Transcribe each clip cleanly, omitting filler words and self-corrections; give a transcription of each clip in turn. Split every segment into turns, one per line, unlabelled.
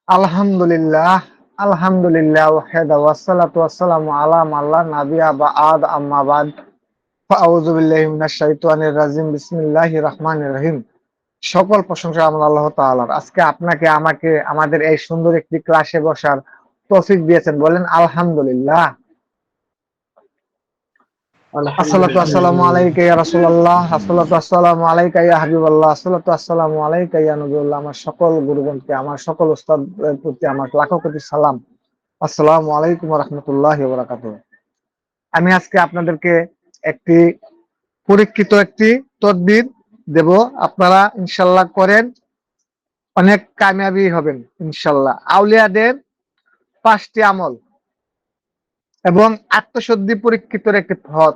আলহামদুলিল্লাহ, আলহামদুলিল্লাহ ওয়াহদা ওয়াসসালাতু ওয়াসসালামু আলা মান লা নাবিয়্যা বা'দ আম্মা বা'দ ফাআউযু বিল্লাহি মিনাশ শাইতানির রাজিম বিসমিল্লাহির রাহমানির রহিম। সকল প্রশংসা আমার আল্লাহ তাআলার। আজকে আপনাকে আমাকে আমাদের এই সুন্দর একটি ক্লাসে বসার তৌফিক দিয়েছেন, বলেন আলহামদুলিল্লাহ। আসসালাতু ওয়াসসালামু
আলহামদুলিল্লাহ।
আলাইকা ইয়া রাসূলুল্লাহ, আসসালাতু ওয়াসসালামু আলাইকা ইয়া হাবিবাল্লাহ, আসসালাতু ওয়াসসালামু আলাইকা ইয়া নবিয়ুল্লাহ। আমার সকল গুরুগণকে, আমার সকল উস্তাদের প্রতি আমার লাখো কোটি সালাম। আসসালামু আলাইকুম ওয়া রাহমাতুল্লাহি ওয়া বারাকাতুহু। আমি আজকে আপনাদেরকে একটি পরীক্ষিত একটি তদবির দেব। আপনারা ইনশাআল্লাহ করেন, অনেক কামিয়াবি হবেন ইনশাআল্লাহ। আউলিয়াদের 5টি আমল এবং আত্মশুদ্ধি পরীক্ষিতের একটি পথ।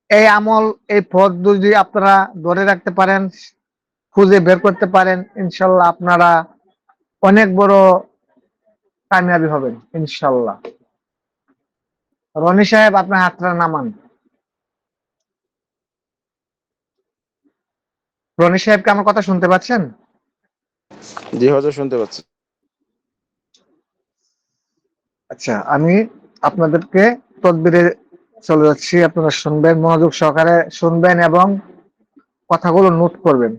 এই আমল, এই পথ যদি আপনারা ধরে রাখতে পারেন, খুঁজে বের করতে পারেন, ইনশাআল্লাহ আপনারা অনেক বড় কামিয়াবি হবেন ইনশাআল্লাহ। রনি সাহেব, আপনার হাতটা নামান। রনি সাহেবকে আমার কথা শুনতে পাচ্ছেন?
জি হুজুর, শুনতে পাচ্ছি।
আচ্ছা, আমি আপনাদেরকে তদবিরে চলে যাচ্ছি। আপনারা শুনবেন, মনোযোগ সহকারে শুনবেন এবং কথাগুলো নোট করবেন।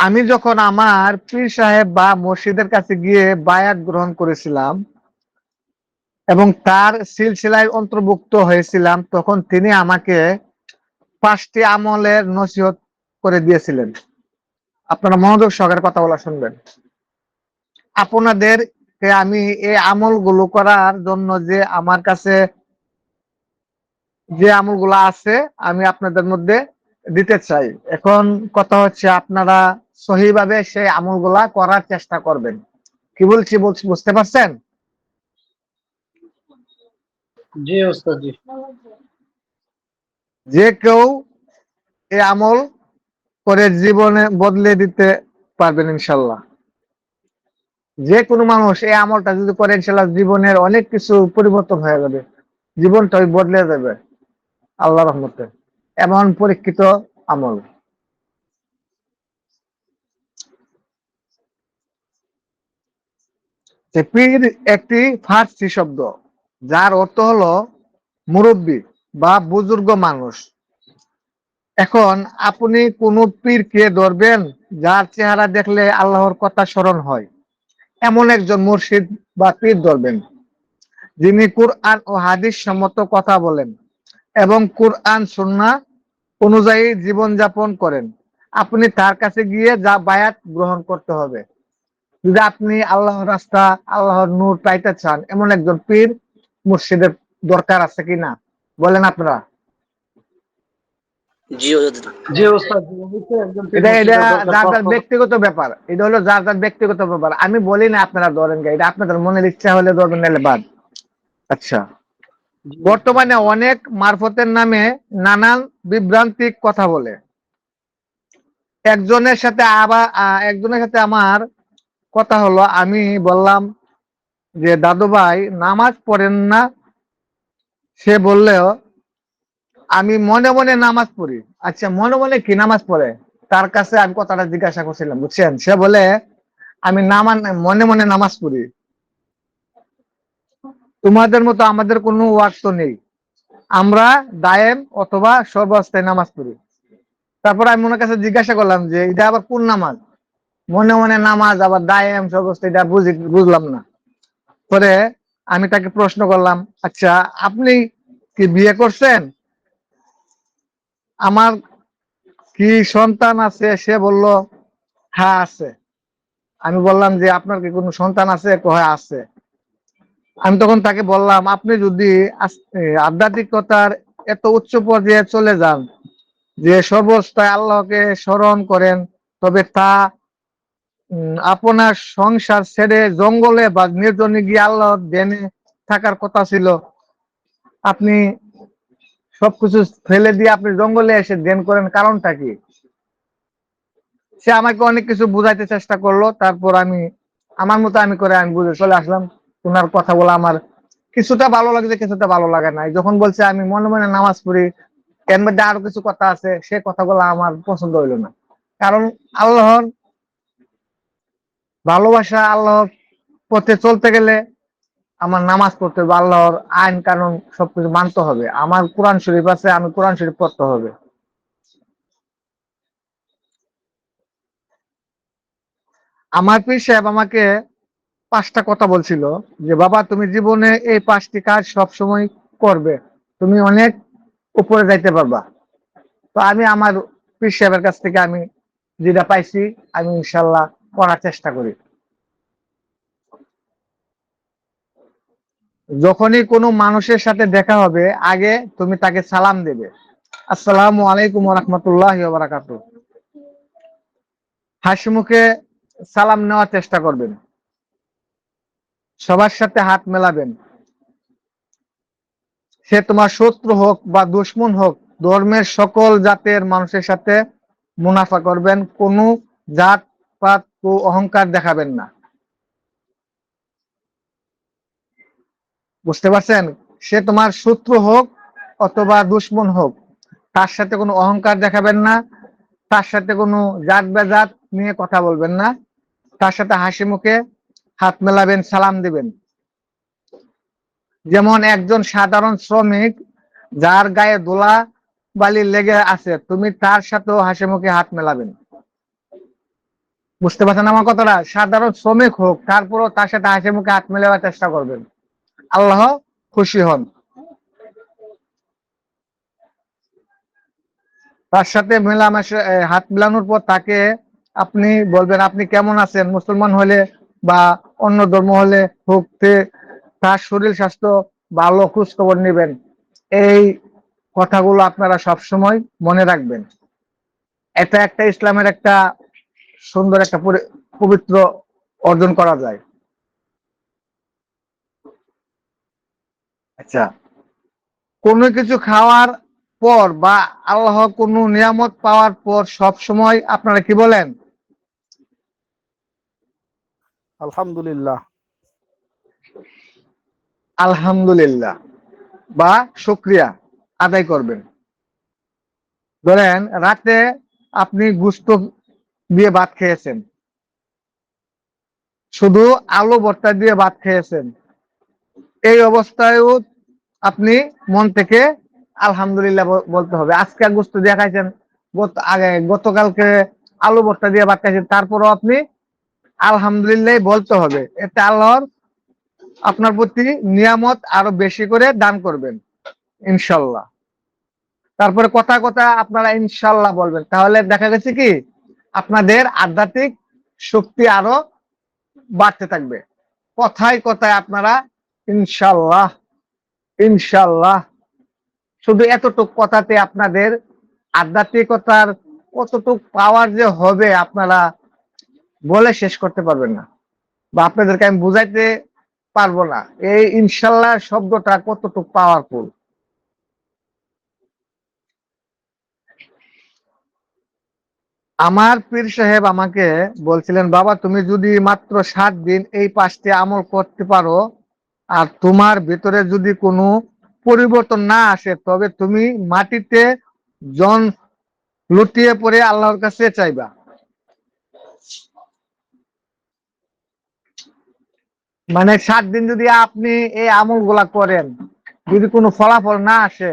আমি যখন আমার পীর সাহেব বা মুর্শিদের কাছে গিয়ে বায়াত গ্রহণ করেছিলাম এবং তার সিলসিলায় অন্তর্ভুক্ত হয়েছিলাম, তখন তিনি আমাকে 5টি আমলের নসিহত করে দিয়েছিলেন। আপনারা মনোযোগ সহকারে কথা বলা শুনবেন। আপনাদেরকে আমি এই আমলগুলো করার জন্য যে আমার কাছে যে আমলগুলো আছে, আমি আপনাদের মধ্যে দিতে চাই। এখন কথা হচ্ছে, আপনারা সহিভাবে সেই আমলগুলা করার চেষ্টা করবেন। কি বলছি বুঝতে পারছেন?
জি ওস্তাদ জি।
যে কেউ এই আমল করে জীবনে বদলে দিতে পারবেন ইনশাল্লাহ। যে কোনো মানুষ এই আমলটা যদি করে, ইনশাল্লাহ জীবনের অনেক কিছু পরিবর্তন হয়ে যাবে, জীবনটাই বদলে যাবে আল্লাহর রহমতে। এমন পরীক্ষিত আমল। পীর একটি ফার্সি শব্দ, যার অর্থ হলো মুরব্বী বা বুজুর্গ মানুষ। এখন আপনি কোন পীরকে ধরবেন যার চেহারা দেখলে আল্লাহর কথা স্মরণ হয়, এমন একজন মুর্শিদ বা পীর ধরবেন, যিনি কুরআন ও হাদিস সম্মত কথা বলেন এবং কুরআন সুন্নাহ অনুযায়ী জীবনযাপন করেন। আপনি তার কাছে গিয়ে যা বায়াত গ্রহণ করতে হবে। যদি আপনি আল্লাহর রাস্তা, আল্লাহর নূর পাইতে চান, এমন একজন পীর মুর্শিদের দরকার আছে কিনা, বলেন আপনারা?
জি ওস্তাদ।
জি ওস্তাদ জি, অবশ্যই একজন পীর
এটা এটা
মুর্শিদের দরকার।
যার যার ব্যক্তিগত ব্যাপার, এটা হলো যার যার ব্যক্তিগত ব্যাপার। আমি বলি না আপনারা ধরেন, এটা আপনাদের মনের ইচ্ছা হলে ধরবেন, নাহলে বাদ। আচ্ছা,
জি ওস্তাদ।
বর্তমানে অনেক মারফতের নামে নানান বিভ্রান্তিক কথা বলে। একজনের সাথে আমার কথা হলো, আমি বললাম যে দাদু ভাই নামাজ পড়েন না? সে বললেও আমি মনে মনে নামাজ পড়ি। আচ্ছা, মনে মনে কি নামাজ পড়ে? তার কাছে আমি কথাটা জিজ্ঞাসা করছিলাম, বুঝছেন? সে বলে আমি মনে মনে নামাজ পড়ি। তোমাদের মতো আমাদের কোনো ওয়াক্ত নেই, আমরা দায়েম অথবা সর্বাবস্থায় নামাজ পড়ি। তারপর আমি ওনার কাছে জিজ্ঞাসা করলাম যে এটা আবার কোন নামাজ? মনে মনে নামাজ আবার দায়েম সর্বাবস্থায়, এটা বুঝলাম না। পরে আমি তাকে প্রশ্ন করলাম, আচ্ছা আপনি কি বিয়ে করছেন? আমার কি সন্তান আছে? সে বলল হ্যাঁ আছে। আমি বললাম যে আপনার কি কোনো সন্তান আছে? হ্যাঁ আছে। আমি তখন তাকে বললাম, আপনি যদি আধ্যাত্মিকতার এত উচ্চ পর্যায়ে চলে যান যে সর্বস্থায় আল্লাহকে স্মরণ করেন, তবে তা আপনার সংসার ছেড়ে জঙ্গলে বা নির্জনে গিয়ে আল্লাহর ধ্যানে থাকার কথা ছিল। আপনি সবকিছু ফেলে দিয়ে আপনি জঙ্গলে এসে ধ্যান করেন, কারণটা কি? সে আমাকে অনেক কিছু বুঝাইতে চেষ্টা করলো। তারপর আমি আমার মতো আমি বুঝে চলে আসলাম। ওনার কথাগুলো আমার কিছুটা ভালো লাগছে, কিছুটা ভালো লাগে নাই। যখন বলছে আমি মনে মনে নামাজ পড়ি, এর মধ্যে আরো কিছু কথা আছে, সে কথাগুলো আমার পছন্দ হইলো না। কারণ আল্লাহর ভালোবাসা, আল্লাহর পথে চলতে গেলে আমার নামাজ পড়তে হবে, আল্লাহর আইন কানুন সবকিছু মানতে হবে, আমার কোরআন শরীফ আছে, আমি কোরআন শরীফ পড়তে হবে। আমার পীর সাহেব আমাকে 5টা কথা বলছিল যে বাবা তুমি জীবনে এই 5টি কাজ সবসময় করবে, তুমি অনেক উপরে যাইতে পারবা। তো আমি আমার পীর সাহেবের কাছ থেকে আমি যেটা পাইছি আমি ইনশাল্লাহ করার চেষ্টা করি। যখনই কোনো মানুষের সাথে দেখা হবে আগে তুমি তাকে সালাম দেবে, আসসালামু আলাইকুম ওয়া রাহমাতুল্লাহি ওয়া বারাকাতুহু। হাসি মুখে সালাম নেওয়ার চেষ্টা করবেন, সবার সাথে হাত মেলাবেন, সে তোমার শত্রু হোক বা দুশমন হোক, ধর্মের সকল জাতের মানুষের সাথে মুনাফা করবেন, কোনো জাত পাত ও অহংকার দেখাবেন না। বুঝতে পারছেন? সে তোমার শত্রু হোক অথবা দুশমন হোক, তার সাথে কোনো অহংকার দেখাবেন না, তার সাথে কোনো জাত বেজাত নিয়ে কথা বলবেন না, তার সাথে হাসি মুখে হাত মেলাবেন, সালাম দিবেন। যেমন একজন সাধারণ শ্রমিক যার গায়ে ধুলা বালি লেগে আছে, তুমি তার সাথেও হাসি মুখে হাত মেলাবেন। বুঝতে পারছেন আমার কথাটা? সাধারণ শ্রমিক হোক, তারপরও তার সাথে হাসি মুখে হাত মেলাবার চেষ্টা করবেন, আল্লাহ খুশি হন। তার সাথে মেলামেশা হাত মেলানোর পর তাকে আপনি বলবেন আপনি কেমন আছেন, মুসলমান হলে বা অন্য ধর্ম হলে হোক, তার শরীর স্বাস্থ্য ভালো খোঁজ খবর নেবেন। এই কথাগুলো আপনারা সবসময় মনে রাখবেন। এটা একটা ইসলামের একটা সুন্দর একটা পবিত্র অর্জন করা যায়। আচ্ছা, কোনো কিছু খাওয়ার পর বা আল্লাহ কোনো নিয়ামত পাওয়ার পর সব সময় আপনারা কি বলেন?
আলহামদুলিল্লাহ।
আলহামদুলিল্লাহ বা শুকরিয়া আদায় করবেন। ধরেন রাতে আপনি গোশত দিয়ে ভাত খেয়েছেন, শুধু আলু ভর্তা দিয়ে ভাত খেয়েছেন, এই অবস্থায়ও আপনি মন থেকে আলহামদুলিল্লাহ বলতে হবে। আজকে গোশত দিয়ে খাইছেন, গতকালকে আলু ভর্তা দিয়ে ভাত খাইছেন, তারপরও আপনি আলহামদুলিল্লাহ বলতে হবে। এতে আল্লাহর আপনার প্রতি নিয়ামত আরো বেশি করে দান করবেন ইনশাল্লাহ। তারপরে কথা কথা আপনারা ইনশাল্লাহ বলবেন, তাহলে দেখা গেছে কি আপনাদের আধ্যাত্মিক শক্তি আরো বাড়তে থাকবে। কথায় কথায় আপনারা ইনশাল্লাহ ইনশাল্লাহ, শুধু এতটুক কথাতে আপনাদের আধ্যাত্মিকতার কতটুক পাওয়ার যে হবে আপনারা বলে শেষ করতে পারবেন না, বা আপনাদেরকে আমি বুঝাইতে পারবো না এই ইনশাল্লাহ শব্দটা কতটুক পাওয়ারফুল। আমার পীর সাহেব আমাকে বলছিলেন বাবা তুমি যদি মাত্র 7 দিন এই 5টি আমল করতে পারো আর তোমার ভিতরে যদি কোনো পরিবর্তন না আসে তবে তুমি মাটিতে জন লুটিয়ে পড়ে আল্লাহর কাছে চাইবা। মানে 7 দিন যদি আপনি এই আমলগুলা করেন, যদি কোনো ফলাফল না আসে,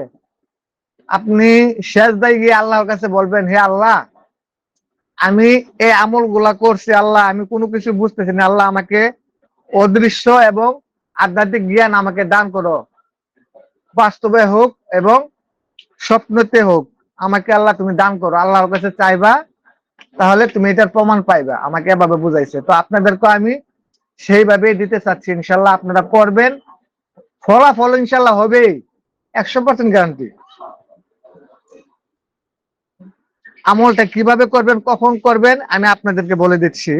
আপনি সেজদায় গিয়ে আল্লাহর কাছে বলবেন হে আল্লাহ আমি এই আমলগুলা করছি, আল্লাহ আমি কোনো কিছু বুঝতেছি না, আল্লাহ আমাকে অদৃশ্য এবং আধ্যাত্মিক জ্ঞান আমাকে দান করো, বাস্তবে হোক এবং স্বপ্নতে হোক আমাকে আল্লাহ তুমি দান করো। আল্লাহর কাছে চাইবা, তাহলে তুমি এটার প্রমাণ পাইবা। আমাকে এভাবে বুঝাইছে, তো আপনাদেরকে আমি সেইভাবেই দিতে চাচ্ছি। ইনশাল্লাহ আপনারা করবেন, ফলাফল ইনশাল্লাহ হবেই, 100% গ্যারান্টি। আমলটা কিভাবে করবেন, কখন করবেন আমি আপনাদেরকে বলে দিচ্ছি।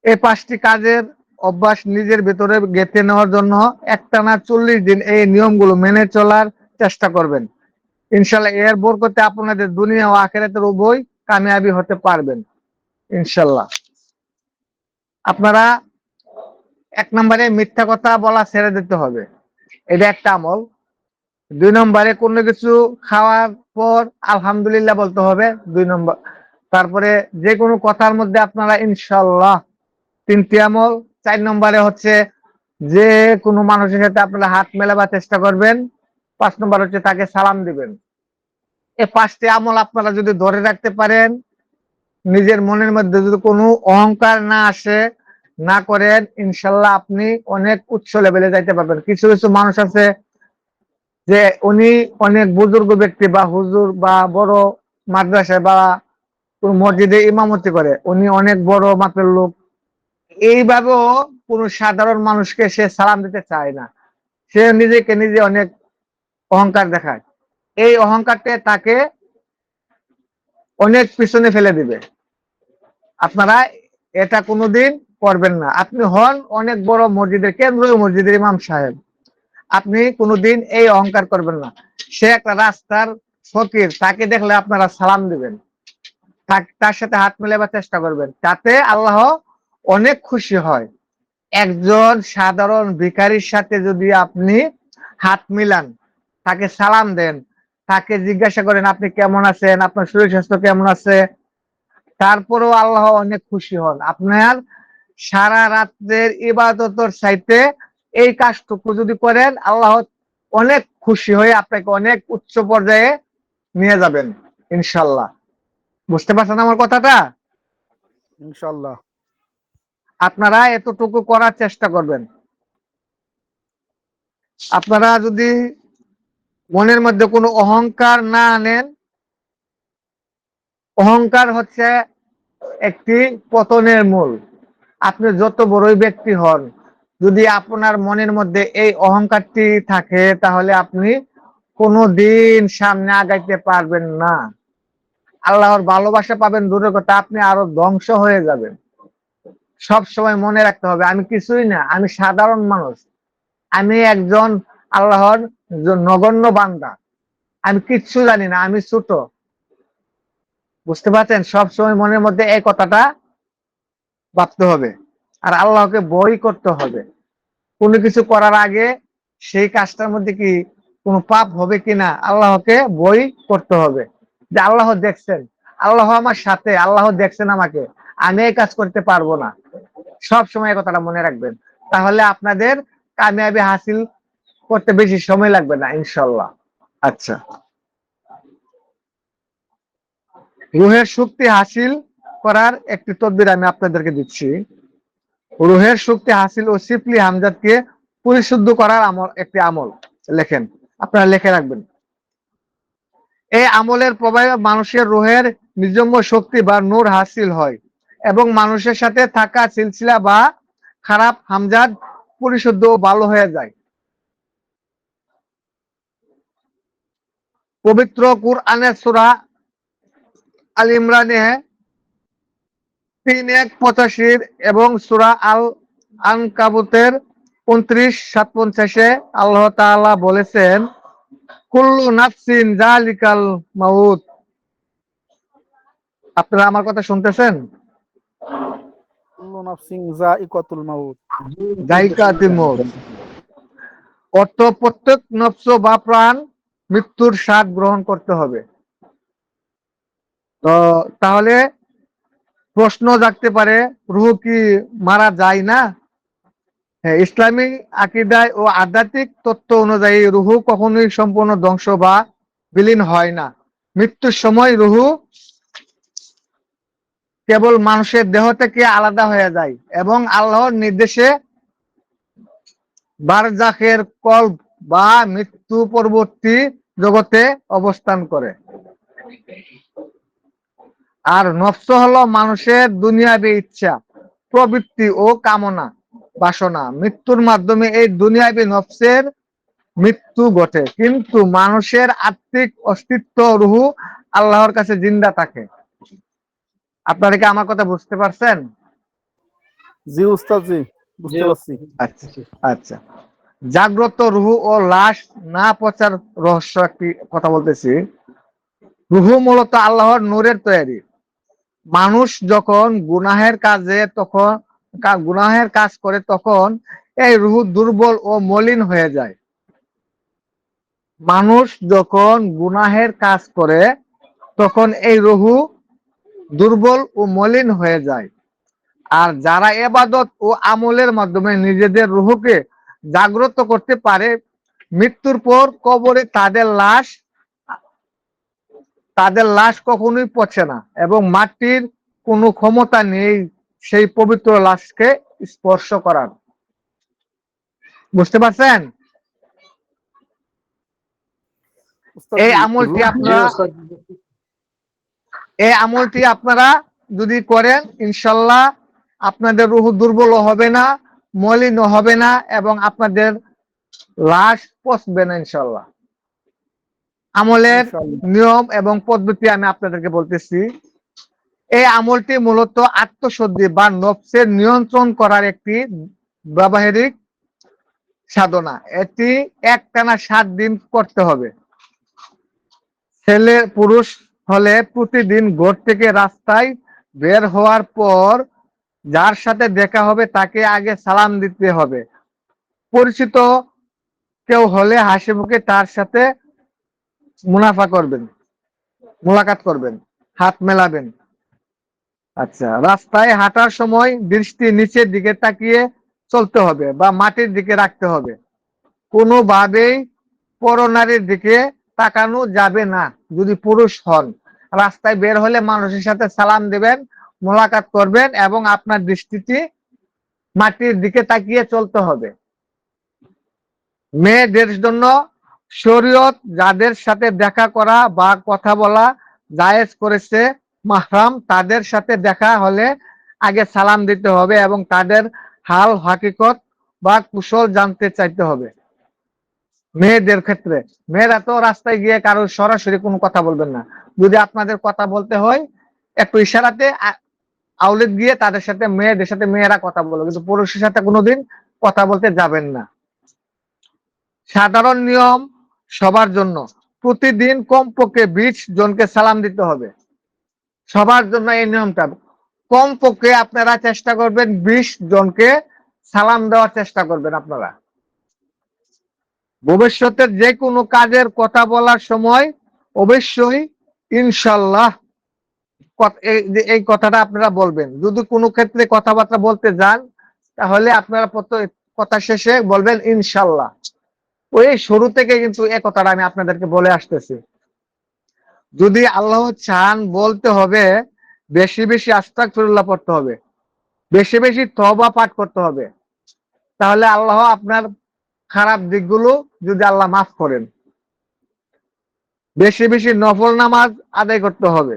এই 5টি কাজের অভ্যাস নিজের ভেতরে গেঁথে নেওয়ার জন্য একটানা 40 দিন এই নিয়মগুলো মেনে চলার চেষ্টা করবেন। ইনশাল্লাহ এর বরকতে আপনাদের দুনিয়া ও আখিরাতের উভয় কামিয়াবি হতে পারবেন ইনশাল্লাহ। আপনারা 1 নম্বরে মিথ্যা কথা বলা ছেড়ে দিতে হবে, এটা একটা আমল। 2 নম্বরে কোনো কিছু খাওয়ার পর আলহামদুলিল্লাহ বলতে হবে, 2 নম্বর। তারপরে যে কোনো কথার মধ্যে আপনারা ইনশাল্লাহ 3টি আমল। 4 নম্বরে হচ্ছে যে কোনো মানুষের সাথে আপনারা হাত মেলাবার চেষ্টা করবেন। 5 নম্বর হচ্ছে তাকে সালাম দিবেন। এই 5টি আমল আপনারা যদি ধরে রাখতে পারেন, নিজের মনের মধ্যে যদি কোনো অহংকার না আসে, না করেন, ইনশাল্লাহ আপনি অনেক উচ্চ লেভেলে যাইতে পারবেন। কিছু কিছু মানুষ আছে যে উনি অনেক বুজুর্গ ব্যক্তি বা হুজুর বা বড় মাদ্রাসায় বা কোন মসজিদে ইমামতি করে, উনি অনেক বড় মাপের লোক, এইভাবেও কোনো সাধারণ মানুষকে সে সালাম দিতে চায় না। সে নিজেকে নিজে অনেক অহংকার দেখায়। এই অহংকারটা তাকে অনেক পিছনে ফেলে দিবে। আপনারা এটা কোনোদিন করবেন না। আপনি হন অনেক বড় মসজিদের, কেন্দ্রীয় মসজিদের ইমাম সাহেব, আপনি কোনোদিন এই অহংকার করবেন না। সে একটা রাস্তার ফকির, তাকে দেখলে আপনারা সালাম দিবেন, তার সাথে হাত মেলাবার চেষ্টা করবেন, তাতে আল্লাহ অনেক খুশি হয়। একজন সাধারণ ভিখারির সাথে যদি আপনি হাত মিলান, তাকে সালাম দেন, তাকে জিজ্ঞাসা করেন আপনি কেমন আছেন, আপনার শরীর স্বাস্থ্য কেমন আছে, তারপরেও আল্লাহ অনেক খুশি হন। আপনার সারা রাত্রের ইবাদতের চাইতে এই কাজটুকু যদি করেন, আল্লাহ অনেক খুশি হয়ে আপনাকে অনেক উচ্চ পর্যায়ে নিয়ে যাবেন ইনশাল্লাহ। বুঝতে পারছেন আমার কথাটা?
ইনশাল্লাহ।
আপনারা এতটুকু করার চেষ্টা করবেন। আপনারা যদি মনের মধ্যে কোনো অহংকার না আনেন, অহংকার হচ্ছে একটি পতনের মূল। আপনি যত বড়ই ব্যক্তি হন, যদি আপনার মনের মধ্যে এই অহংকারটি থাকে, তাহলে আপনি কোনোদিন সামনে আগাইতে পারবেন না। আল্লাহর ভালোবাসা পাবেন দূরের কথা, আপনি আরো ধ্বংস হয়ে যাবেন। সব সময় মনে রাখতে হবে আমি কিছুই না, আমি সাধারণ মানুষ, আমি একজন আল্লাহর নগণ্য বান্দা, আমি কিচ্ছু জানি না, আমি ছোট। বুঝতে পারছেন? সব সময় মনের মধ্যে এই কথাটা ভাবতে হবে। আর আল্লাহকে ভয় করতে হবে। কোনো কিছু করার আগে সেই কাজটার মধ্যে কি কোনো পাপ হবে কিনা আল্লাহকে ভয় করতে হবে, যে আল্লাহ দেখছেন, আল্লাহ আমার সাথে, আল্লাহ দেখছেন আমাকে, আমি এই কাজ করতে পারবো না। সব সময় কথাটা মনে রাখবেন, তাহলে আপনাদের কামিয়াবি হাসিল করতে বেশি সময় লাগবে না ইনশাল্লাহ। আচ্ছা, রুহের শক্তি হাসিল করার একটি তদবির আমি আপনাদেরকে দিচ্ছি। রুহের শক্তি হাসিল ও সিফলি হামজাদকে পরিশুদ্ধ করার আমল, একটি আমল লেখেন, আপনারা লিখে রাখবেন। এই আমলের প্রভাবে মানুষের রুহের নিজম্য শক্তি বা নূর হাসিল হয় এবং মানুষের সাথে থাকা সিলসিলা বা খারাপ হামজাদ পরিশুদ্ধ ও ভালো হয়ে যায়। পবিত্র কুরআনের সূরা আল ইমরানে 3:1-85 এবং সূরা আল আনকাবুতের 29-57 আল্লাহ তাআলা বলেছেন, কুল্লু নাফসিন যালিকাল মাউত। আপনারা আমার কথা শুনতেছেন?
কুল্লু নাফসিন যায়িকাতুল মাউত।
যায়িকাতুল মউত অর্থ প্রত্যেক নফস বা প্রাণ মৃত্যুর স্বাদ গ্রহণ করতে হবে। তো তাহলে প্রশ্ন জাগতে পারে, রূহ কি মারা যায় না? হ্যাঁ, ইসলামী আকীদায় ও আধ্যাত্মিক তত্ত্ব অনুযায়ী রূহ কখনোই সম্পূর্ণ ধ্বংস বা বিলীন হয় না। মৃত্যুর সময় রূহ কেবল মানুষের দেহ থেকে আলাদা হয়ে যায় এবং আল্লাহর নির্দেশে বারজাখের কল্ব বা মৃত্যু পরবর্তী জগতে অবস্থান করে। আর নফস হলো মানুষের দুনিয়াবী ইচ্ছা, প্রবৃত্তি ও কামনা বাসনা। মৃত্যুর মাধ্যমে এই দুনিয়াবী নফসের মৃত্যু ঘটে, কিন্তু মানুষের আত্মিক অস্তিত্ব রূহ আল্লাহর কাছে জিন্দা থাকে। আপনারা কি আমার কথা বুঝতে পারছেন?
জি উস্তাদ, জি বুঝতে পারছি।
আচ্ছা আচ্ছা, জাগ্রত রূহ ও লাশ না পচার রহস্য একটি কথা বলতেছি। রূহ মূলত আল্লাহর নূরের তৈরি। মানুষ যখন গুনাহের কাজ করে তখন এই রূহ দুর্বল ও মলিন হয়ে যায়। মানুষ যখন গুনাহের কাজ করে তখন এই রূহ দুর্বল ও মলিন হয়ে যায়। আর যারা ইবাদত ও আমলের মাধ্যমে নিজেদের রূহকে জাগ্রত করতে পারে, মৃত্যুর পর কবরে তাদের লাশ কখনোই পচে না এবং মাটির কোনো ক্ষমতা নেই সেই পবিত্র লাশকে স্পর্শ করার। বুঝতে পারছেন? এই
উস্তাদজি
আমলটি
জি
আপনারা
ওস্তাদ জি।
যদি করেন, ইনশাল্লাহ আপনাদের রূহ দুর্বল হবে না, মলিন হবে না এবং আপনাদের লাশ পচবে না ইনশাল্লাহ। আমলের
ইনশাআল্লাহ।
নিয়ম এবং পদ্ধতি আমি আপনাদেরকে বলতেছি। এই আমলটি মূলত আত্মশুদ্ধি বা নফসের নিয়ন্ত্রণ করার একটি ব্যবহারিক সাধনা। এটি একটানা 7 দিন করতে হবে। ছেলে পুরুষ হলে প্রতিদিন ঘর থেকে রাস্তায় বের হওয়ার পর যার সাথে দেখা হবে তাকে আগে সালাম দিতে হবে। পরিচিত কেউ হলে হাসি মুখে তার সাথে মোলাকাত করবেন, হাত মেলাবেন। আচ্ছা, রাস্তায় হাঁটার সময় দৃষ্টি নিচের দিকে তাকিয়ে চলতে হবে বা মাটির দিকে রাখতে হবে। কোনোভাবেই পরনারীর দিকে তাকানো যাবে না। যদি পুরুষ হন, রাস্তায় বের হলে মানুষের সাথে সালাম দিবেন, মোলাকাত করবেন এবং আপনার দৃষ্টিটি মাটির দিকে তাকিয়ে চলতে হবে। মেয়েদের জন্য শরীয়ত যাদের সাথে দেখা করা বা কথা বলা জায়েজ করেছে, মাহরাম তাদের সাথে দেখা হলে আগে সালাম দিতে হবে এবং তাদের হাল হাকিকত বা কুশল জানতে চাইতে হবে। মেয়েদের ক্ষেত্রে, মেয়েরা তো রাস্তায় গিয়ে কারোর সরাসরি কোনো কথা বলবেন না। যদি আপনাদের কথা বলতে হয়, একটু ইশারাতে আউলেট গিয়ে তাদের সাথে, মেয়েদের সাথে মেয়েরা কথা বলবে, কিন্তু পুরুষের সাথে কোনোদিন কথা বলতে যাবেন না। সাধারণ নিয়ম সবার জন্য, প্রতিদিন কমপক্ষে 20 জনকে সালাম দিতে হবে। সবার জন্য এই নিয়মটা, কমপক্ষে আপনারা চেষ্টা করবেন 20 জনকে সালাম দেওয়ার চেষ্টা করবেন। আপনারা ভবিষ্যতের যে কোনো কাজের কথা বলার সময় অবশ্যই ইনশাল্লাহ এই কথাটা আপনারা বলবেন। যদি কোনো ক্ষেত্রে কথাবার্তা বলতে যান, তাহলে আপনারা কথা শেষে বলবেন ইনশাল্লাহ। ওই শুরু থেকে কিন্তু এই কথাটা আমি আপনাদেরকে বলে আসতেছি। যদি আল্লাহ চান, বলতে হবে বেশি বেশি আস্তাগফিরুল্লাহ পড়তে হবে, বেশি বেশি তওবা পাঠ করতে হবে। তাহলে আল্লাহ আপনার খারাপ দিকগুলো যদি আল্লাহ মাফ করেন। বেশি বেশি নফল নামাজ আদায় করতে হবে,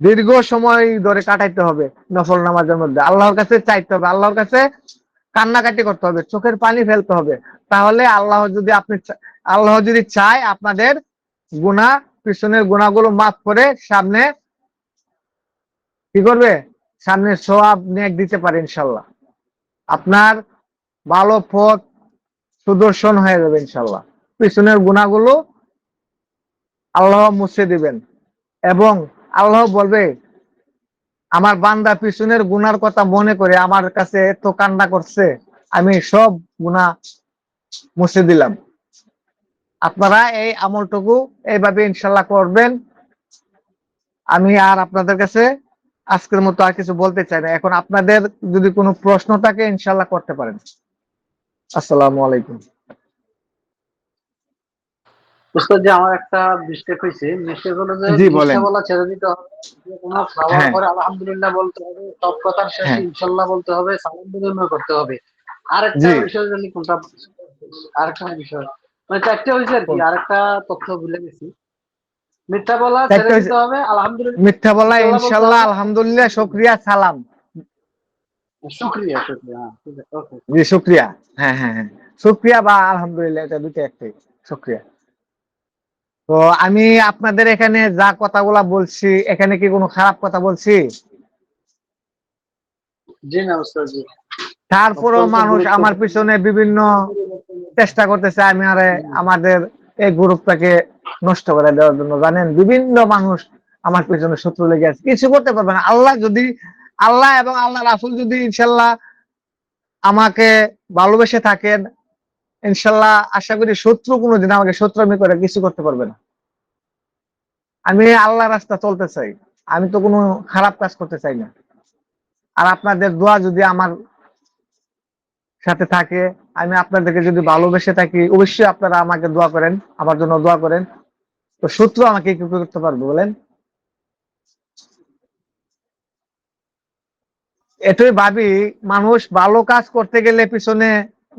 দীর্ঘ সময় ধরে কাটাইতে হবে নফল নামাজের মধ্যে। আল্লাহর কাছে চাইতে হবে, আল্লাহর কাছে কান্নাকাটি করতে হবে, চোখের পানি ফেলতে হবে। তাহলে আল্লাহ যদি চায়, আপনাদের গুনাহ, পিছনের গুনাহগুলো মাফ করে সামনে কি করবে, সামনে সওয়াব নেক দিতে পারে ইনশাল্লাহ। আপনার ভালো পথ সুদর্শন হয়ে যাবে ইনশাল্লাহ। পিছনের গুনাহগুলো আল্লাহ মুছে দিবেন এবং আল্লাহ বলবে, আমার বান্দা পিছনের গুনার কথা মনে করে আমার কাছে এত কান্না করছে, আমি সব গুনাহ মুছে দিলাম। আপনারা এই আমলটুকু এইভাবে ইনশাল্লাহ করবেন। আমি আর আপনাদের কাছে আজকের মতো আর কিছু বলতে চাই না। এখন আপনাদের যদি কোনো প্রশ্ন থাকে ইনশাল্লাহ করতে পারেন। আসসালামু আলাইকুম।
ওস্তাদ জি, আমার একটা মিস্টেক হয়েছে। মিস্টেক হলো যে
জি
মিথ্যা
বলেন।
বলা ছেড়ে দিতে হবে। যে কোনো খাওয়ার
হ্যাঁ
পরে আলহামদুলিল্লাহ বলতে হবে, সব কথার শেষে
হ্যাঁ
ইনশাল্লাহ বলতে হবে, সালাম বিনিময় করতে হবে। আরেকটা
জি
বিষয় জানি কোনটা, আরেকটা বিষয় মানে চারটে হয়েছে আর কি। আরেকটা তথ্য ভুলে গেছি। মিথ্যা বলা ছেড়ে
চারটে হয়েছে।
দিতে হবে, আলহামদুলিল্লাহ
মিথ্যা বলা
ইনশাল্লাহ বলতে
ইনশাল্লাহ,
হবে,
আলহামদুলিল্লাহ, শুকরিয়া, সালাম।
শুক্রিয়া শুক্রিয়া। হ্যাঁ ঠিক আছে, ওকে।
জি শুকরিয়া। হ্যাঁ হ্যাঁ হ্যাঁ, শুকরিয়া বা আলহামদুলিল্লাহ, এটা দুটো একটাই। শুকরিয়া। তো আমি আপনাদের এখানে যা কথাগুলা বলছি, এখানে কি কোনো খারাপ কথা বলছি?
জি না ওস্তাদ জি,
তারপরেও
অত্যন্ত
মানুষ আমার
গুরুত্বপূর্ণ।
পিছনে বিভিন্ন চেষ্টা করতেছে আমাদের এই গ্রুপটাকে নষ্ট করে দেওয়ার জন্য। জানেন, বিভিন্ন মানুষ আমার পিছনে শত্রু লেগে আছে, কিছু করতে পারবে না। আল্লাহ এবং আল্লাহ রাসূল যদি ইনশাল্লাহ আমাকে ভালোবেসে থাকেন, ইনশাল্লাহ আশা করি শত্রু কোনোদিন আমাকে শত্রুমি করে কিছু করতে পারবে না। আমি আল্লাহ রাস্তা চলতে চাই, আমি তো কোনো খারাপ কাজ করতে চাই না। আর আপনাদের দোয়া যদি আমার সাথে থাকে, আমি আপনাদেরকে যদি ভালোবেসে থাকি, অবশ্যই আপনারা আমাকে দোয়া করেন, আমার জন্য দোয়া করেন। তো শত্রু আমাকে কি করতে পারবে বলেন? এটাই ভাবি, মানুষ ভালো কাজ করতে গেলে পিছনে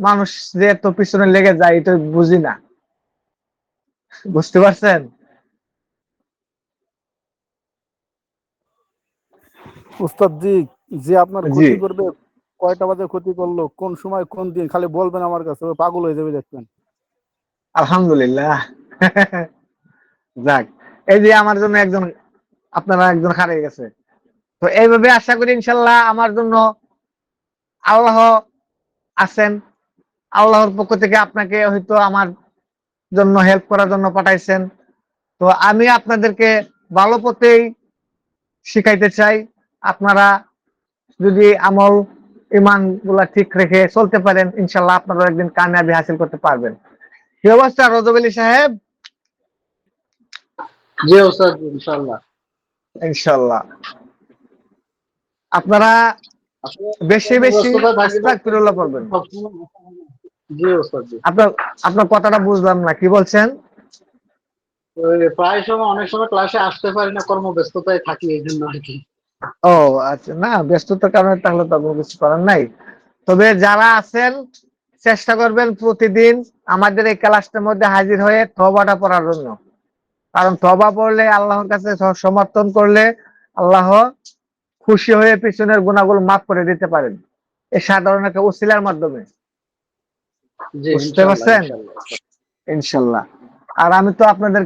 মানুষ যে এত পিছনে লেগে যায়, এটা বুঝি না। বুঝতে পারছেন?
উস্তাদ জি, যে আপনার
জি,
ক্ষতি করবে, কয়টা বাজে ক্ষতি করলো, কোন সময় কোন দিন, খালি বলবেন আমার কাছে, ও পাগল হয়ে যাবে দেখবেন।
আলহামদুলিল্লাহ। যাক, এই যে আমার জন্য একজন, আপনারা একজন হারিয়ে গেছে। তো এইভাবে আশা করি ইনশাল্লাহ আমার জন্য আল্লাহ আছেন। আল্লাহর পক্ষ থেকে আপনাকে হয়তো আমার জন্য হেল্প করার জন্য পাঠাইছেন। তো আমি আপনাদেরকে ভালো পথেই শিখাইতে চাই। আপনারা যদি আমল ইমান গুলা ঠিক রেখে চলতে পারেন, ইনশাল্লাহ আপনারা একদিন কামিয়াবি হাসিল করতে পারবেন। কি অবস্থা রজব আলী সাহেব?
জি ওস্তাদ জি, ইনশাআল্লাহ।
ইনশাল্লাহ আপনারা
আসলে
বেশি বেশি
ব্যস্ততা থাকি তো,
আস্তাগফিরুল্লাহ পড়বেন।
সবসময়। জি ওস্তাদ জি।
আপনার আপনার কথাটা বুঝলাম না, কি বলছেন?
ওই প্রায় সময় অনেক সময় ক্লাসে আসতে পারি না, কর্মব্যস্ততায় থাকি, এই জন্য আর কি।
ও আচ্ছা, না ব্যস্ততার কারণে তাহলে তো কোনো কিছু করার নাই। তবে যারা আছেন, চেষ্টা করবেন প্রতিদিন আমাদের এই ক্লাসটার মধ্যে হাজির হয়ে তওবাটা পড়ার জন্য। কারণ তওবা পড়লে, আল্লাহর কাছে সমর্থন করলে, আল্লাহ খুশি হয়ে পিছনের গুনাহগুলো মাফ করে দিতে পারেন, এই সাধারণ একটা উসিলার মাধ্যমে।
জি
বুঝতে
ইনশাআল্লাহ
পারছেন?
ইনশাআল্লাহ।
ইনশাল্লাহ। আর আমি তো আপনাদের